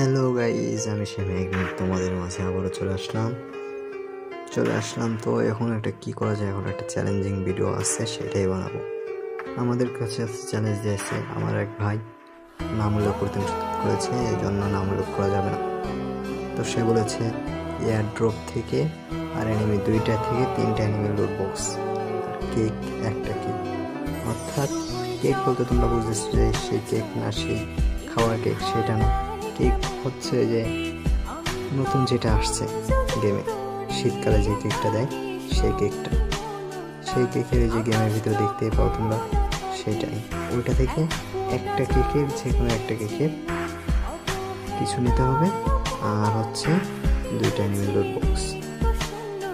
Hello guys, আমি শামিম তোমাদের মাঝে আবারও চলে আসলাম। তো এখন একটা কি করা যায়, এখন একটা চ্যালেঞ্জিং ভিডিও আছে, সেটাই বানাবো। আমাদের কাছে চ্যালেঞ্জ দিয়েছে আমার এক ভাই, নাম উল্লেখ করতে করেছে, এই জন্য নাম উল্লেখ করা যাবে না। তো সে বলেছে এয়ার ড্রপ থেকে আর অ্যানিমি 2টা থেকে 3টা অ্যানিমি লুট বক্স আর কেক, একটা কেক। অর্থাৎ কেক বলতে তোমরা বুঝতেছো যে সেই কেক না, সেই খাওয়ার কেক, সেটা না। কেক হচ্ছে যে নতুন যেটা আসছে গেমে, শীতকালে যে কেকটা দেয় সেই কেকটা, সেই কেকের যে গেমের ভিতরে দেখতে পাও তোমরা, সেটাই। ওইটা থেকে একটা কেকের, যে কোনো একটা কেকের কিছু নিতে হবে, আর হচ্ছে 2টা অ্যানিমি লুট বক্স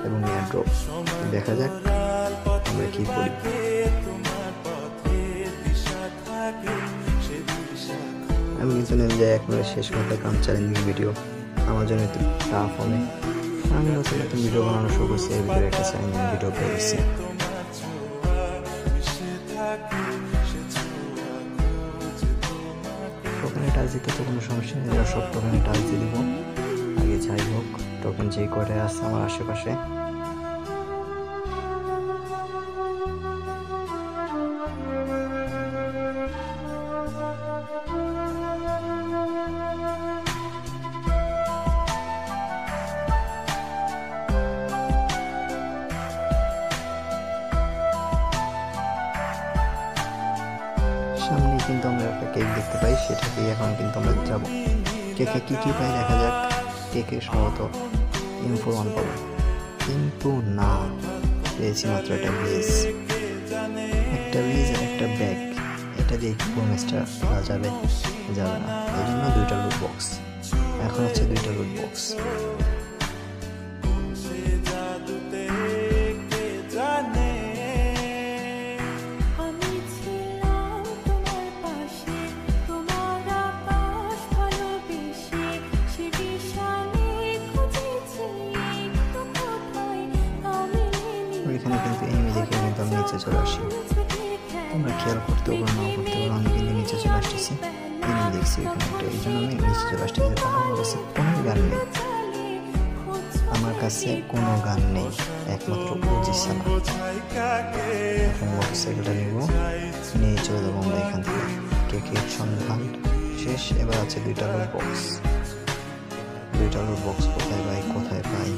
এবং এয়ার ড্রপ। দেখা যাক আমরা কি করি। আমি কিন্তু যে একবারে শেষ করতে কারণ চ্যালেঞ্জিং ভিডিও আমার জন্য একটু টাফ হবে। আমি নতুন নতুন ভিডিও বানানো শুরু করছি, এর ভিতরে একটা চ্যালেঞ্জিং ভিডিও করেছি। টোকেনে টাচ দিতে তো কোনো সমস্যা নেই, সব টোকেনে টাচ দিয়ে দিব। আগে যাই হোক, টোকেন যে কয়টা আছে আমার আশেপাশে, সামনে কিন্তু আমরা একটা কেক দেখতে পাই, সেটা দিয়ে এখন কিন্তু আমরা যাবো। কেকে কি পাই দেখা যাক। কেকে সম্ভবত M41 পাবো, কিন্তু না, পেয়েছি মাত্র একটা বেজ আর একটা ব্যাগ। এটা দিয়ে কি পুরো ম্যাচটা খেলা যাবে না, এই জন্য 2টা লুট বক্স। এখন হচ্ছে 2টা লুট বক্স। এখানে কিন্তু এনিমি দেখে কিন্তু আমি নিচে চলে আসি। তোমরা খেয়াল করতে পারো না করতে পারো, আমি কিন্তু নিচে চলে আসতেছি। এনিমি দেখছি এখানে একটা, এই জন্য আমি নিচে চলে আসতেছি। আমার কাছে কোনো গান নেই, একমাত্র উজি ছাড়া। এখন মোটরসাইকেলটা নিব, নিয়ে চলে যাবো আমরা এখান থেকে। কেকের সন্ধান শেষ, এবার আছে 2টা লুট বক্স। 2টা লুট বক্স কোথায় পাই?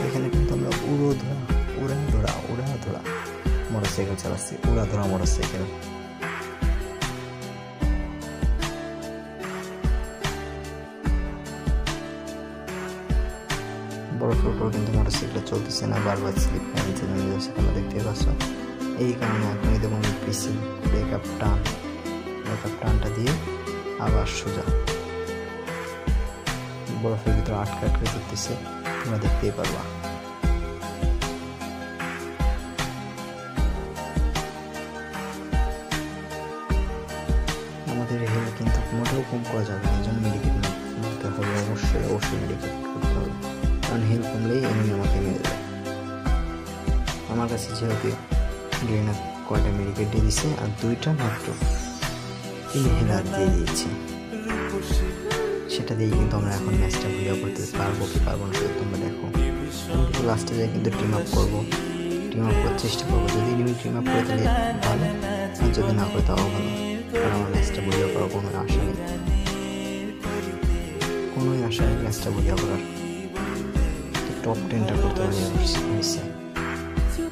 এখানে কিন্তু আমরা উড়াধরা মোটরসাইকেল চালাচ্ছি, উড়াধরা মোটরসাইকেল। বরফের উপর কিন্তু মোটরসাইকেল চলতেছে না, বারবার স্লিপ নিচে নেমে যাচ্ছে, তোমরা দেখতে পাচ্ছ। এই কারণে এখনই দেবো আমি পিসি ব্রেকআপ টানটা দিয়ে আবার সোজা বরফের ভিতরে আটকে করতেছে, তোমরা দেখতেই পারবা। আমাদের হেলথ কিন্তু মোটেও কম করা যাবে না, এই জন্য মেডিকেট নিতে হবে, অবশ্যই মেডিকেট করতে হবে, কারণ হেলথ কমলেই এমনি আমাকে মেরে দেয়। আমার কাছে যেহেতু গ্রেনেড কয়টা মেডিকেট দিয়ে দিচ্ছে, আর 2টা মাত্র ইনহেলার দিয়ে দিয়েছে। সেটা দিয়ে কিন্তু আমরা এখন ম্যাচটা ভিডিও করতে পারবো কি পারবো না সেটা তোমরা দেখো। আমি কিন্তু লাস্টে যাই কিন্তু টিম আপ করার চেষ্টা করবো। যদি এনিমি টিম আপ করে তাহলে ভালো, আর যদি না করে তাও ভালো, কারণ আমার ম্যাচটা ভিডিও করার কোনোই আশা নেই, ম্যাচটা ভিডিও করার। টপ 10টা করতে পারি,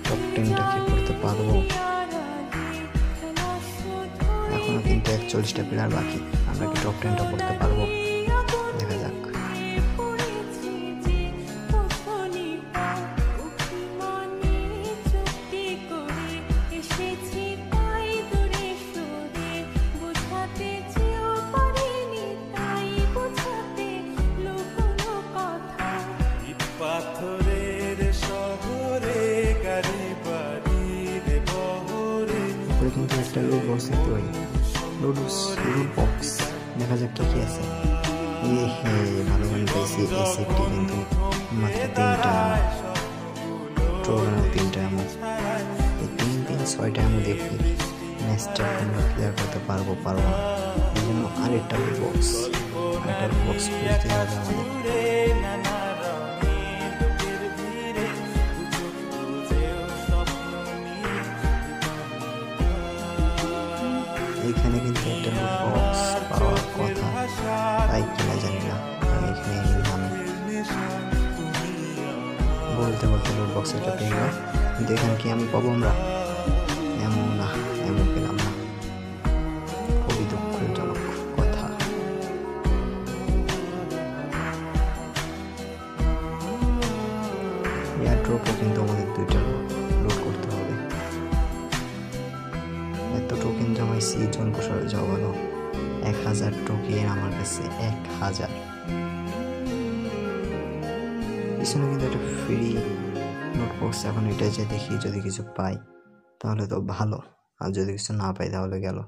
টপ 10টা কি করতে পারবো? এখনো কিন্তু 41টা প্লেয়ার বাকি, আমরা কি টপ 10টা করতে পারবো? দেখা যাক। কিন্তু একটা লুট বক্স দেখতে পাই, লুট বক্স। দেখা যাক কি আছে। ভালো গান পাইছি। এই সেটটি কিন্তু মাত্র 6টা এমন দেখি ম্যাচটা আমরা ক্লিয়ার করতে পারবো না। এই জন্য আরেকটা বক্স খুঁজতে হবে আমাদের। এইখানে কিন্তু একটা বক্স পাওয়ার কথা, তাই কিনা জানি না। আমি এখানে বলতে লুট বক্স এটা পেয়ে গেলাম, কিন্তু এখানে কি আমি পাবো? আমরা এমন পেলাম না, খুবই দুঃখজনক কথা। এয়ারড্রপও কিন্তু আমাদের 2টা লোড করতে হবে। এত টোকেন জমাইছি, জন কোষারে যাওয়া হলো 1000 টোকেন আমার কাছে, 1000। পিছনে কিন্তু একটা ফ্রি নোট বক্স, এখন এটা যে দেখি যদি কিছু পাই তাহলে তো ভালো, আর যদি কিছু না পাই তাহলে গেল।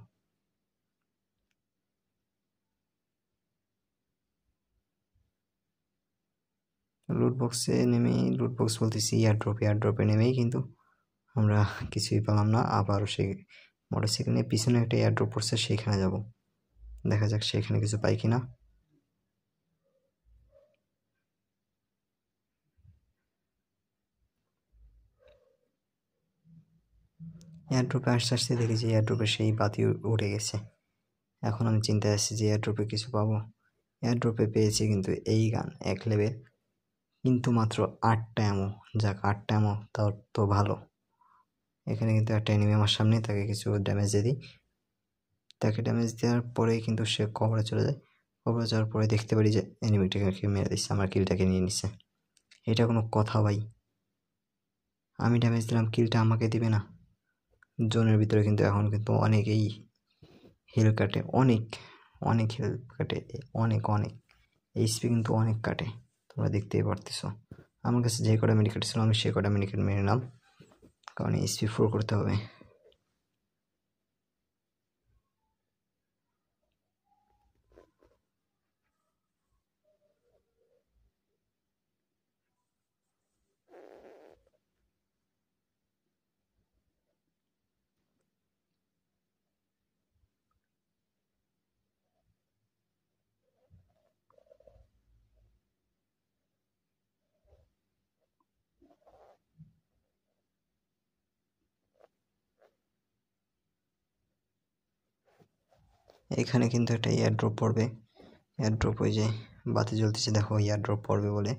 লুট বক্স বলতেছি এয়ারড্রপে নেমেই কিন্তু আমরা কিছুই পেলাম না। আবার সেই মোটরসাইকেল নিয়ে পিছনে একটা এয়ারড্রপ পড়ছে, সেইখানে যাব, দেখা যাক সেখানে কিছু পাই কিনা। এয়ারড্রপে আসতে দেখি যে এয়ারড্রপে সেই বাতি উঠে গেছে। এখন আমি চিন্তায় আছি যে এয়ারড্রপে কিছু পাবো। এয়ারড্রপে পেয়েছি কিন্তু এই গান 1 লেভেল, কিন্তু মাত্র 8টা অ্যামো। যাক, 8টা অ্যামো তাও তো ভালো। এখানে কিন্তু একটা এনিমি আমার সামনে, তাকে কিছু ড্যামেজ দিয়ে দিই। তাকে ড্যামেজ দেওয়ার পরেই কিন্তু সে কভারে চলে যায়। কভারে যাওয়ার পরে দেখতে পারি যে এনিমিটাকে মেরে দিচ্ছে, আমার কিলটাকে নিয়ে নিচ্ছে। এটা কোনো কথা ভাই? আমি ড্যামেজ দিলাম, কিলটা আমাকে দিবে না? জোনের ভিতরে কিন্তু এখন কিন্তু অনেকেই হিল কাটে, অনেক হিল কাটে, অনেক এইচপি কিন্তু অনেক কাটে, তোমরা দেখতেই পারতেছো। আমার কাছে যে কটা মেডিকেট ছিল আমি সে কটা মেডিকেট মেরে নিলাম, কারণ এইচপি 4 করতে হবে। এখানে কিন্তু একটা এয়ারড্রপ পড়বে, এয়ারড্রপ ওই যে বাতি জ্বলতেছে দেখো, এয়ারড্রপ পড়বে বলে।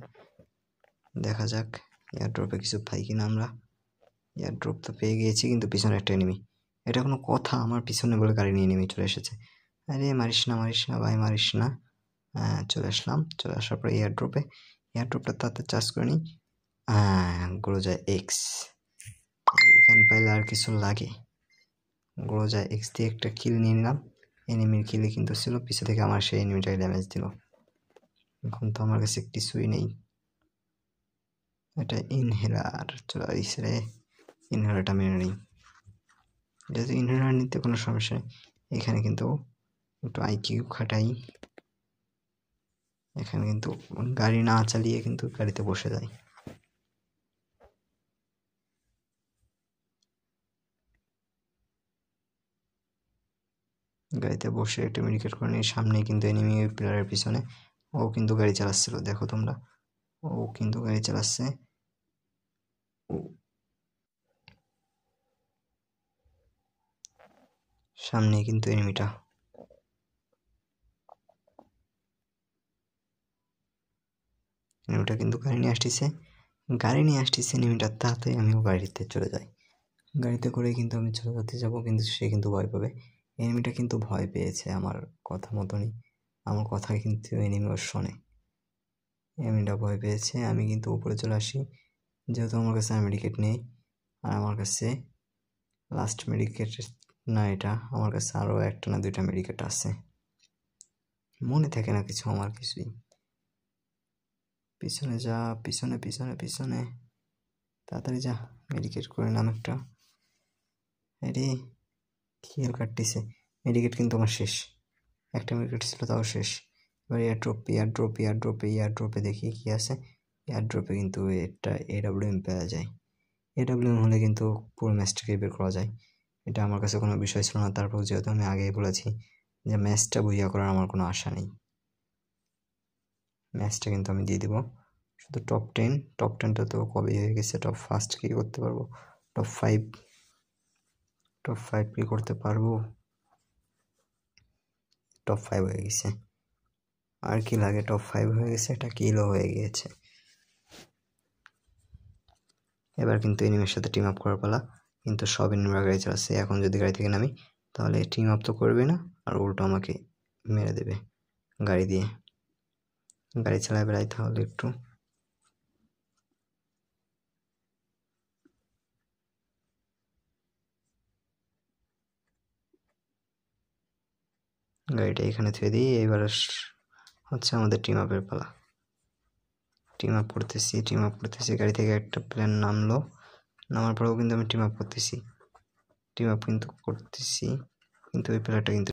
দেখা যাক এয়ারড্রপে কিছু পাই কিনা আমরা। এয়ারড্রপ তো পেয়ে গিয়েছি, কিন্তু পিছনে একটা এনিমি। এটা কোনো কথা? আমার পিছনে বলে গাড়ি নিয়ে এনিমি চলে এসেছে। আরে মারিস না ভাই, মারিস না। চলে আসার পরে এয়ারড্রপটা তাতে চার্জ করে নিই। গ্রোজা এক্স এখানে পাইলে আর কিছু লাগে? গ্রোজা এক্স দিয়ে একটা কিল নিয়ে নিলাম। এনিমির কিলে কিন্তু ছিল, পিছু থেকে আমার সেই এনিমিটাকে ড্যামেজ দিল। এখন তো আমার কাছে কিছুই নেই। এটা ইনহেলার চলে আসছে রে, ইনহেলারটা মেনে নিই। যেহেতু ইনহেলার নিতে কোনো সমস্যা নেই, এখানে কিন্তু একটু আইকিউ খাটাই। এখানে কিন্তু গাড়ি না চালিয়ে কিন্তু গাড়িতে বসে যায়। গাড়িতে বসে একটু মেডিকেট করে নিয়ে সামনে কিন্তু এনিমি পিলারের পিছনে ও কিন্তু গাড়ি চালাচ্ছিল, দেখো তোমরা, ও কিন্তু গাড়ি চালাচ্ছে। সামনে কিন্তু এনিমিটা কিন্তু গাড়ি নিয়ে আসতেছে এনিমিটা, তাতে আমিও গাড়িতে চলে যাই। গাড়িতে করে কিন্তু আমি চলে যেতে যাবো, কিন্তু সে কিন্তু ভয় পাবে। এনিমিটা কিন্তু ভয় পেয়েছে আমার কথা মতনই, আমার কথা কিন্তু এনিমিও শোনে। এনিমিটা ভয় পেয়েছে, আমি কিন্তু উপরে চলে আসি। যেহেতু আমার কাছে মেডিকেট নেই, আর আমার কাছে লাস্ট মেডিকেট না এটা, আমার কাছে আরও 1টা না 2টা মেডিকেট আছে, মনে থাকে না কিছু আমার কিছুই। পিছনে যা, পিছনে তাড়াতাড়ি যা, মেডিকেট করে নাম একটা। আরে খেয়াল কাটতেছে, মেডিকেট কিন্তু আমার শেষ, 1টা মেডিকেট ছিল তাও শেষ। এবার এয়ারড্রপে দেখি কি আছে। এয়ারড্রপে কিন্তু এটা AWM পাওয়া যায়। AWM হলে কিন্তু পুরো ম্যাচটাকে বের করা যায়। এটা আমার কাছে কোনো বিষয় ছিল না, তারপর যেহেতু আমি আগেই বলেছি যে ম্যাচটা বুইয়া করার আমার কোনো আশা নেই, ম্যাচটা কিন্তু আমি দিয়ে দিব। শুধু টপ 10টা তো কবেই হয়ে গেছে, টপ 1 কী করতে পারবো, টপ 5 কী করতে পারবো, টপ 5 হয়ে গেছে। আর কি লাগে, টপ 5 হয়ে গেছে, একটা কিলও হয়ে গিয়েছে। এবার কিন্তু এনিমের সাথে টিম আপ করার পালা, কিন্তু সব এনিমিরা গাড়ি চালাচ্ছে। এখন যদি গাড়ি থেকে নামি তাহলে টিম আপ তো করবে না, আর উল্টো আমাকে মেরে দেবে গাড়ি দিয়ে। গাড়ি চালায় বেড়াই তাহলে একটু। গাড়িটা এখানে থুয়ে দিই। এবার হচ্ছে আমাদের টিম আপের পালা। টিম আপ করতেছি। গাড়ি থেকে একটা প্লেন নামলো, নামার পরেও কিন্তু আমি টিম আপ করতেছি, কিন্তু ওই প্লেয়ারটা কিন্তু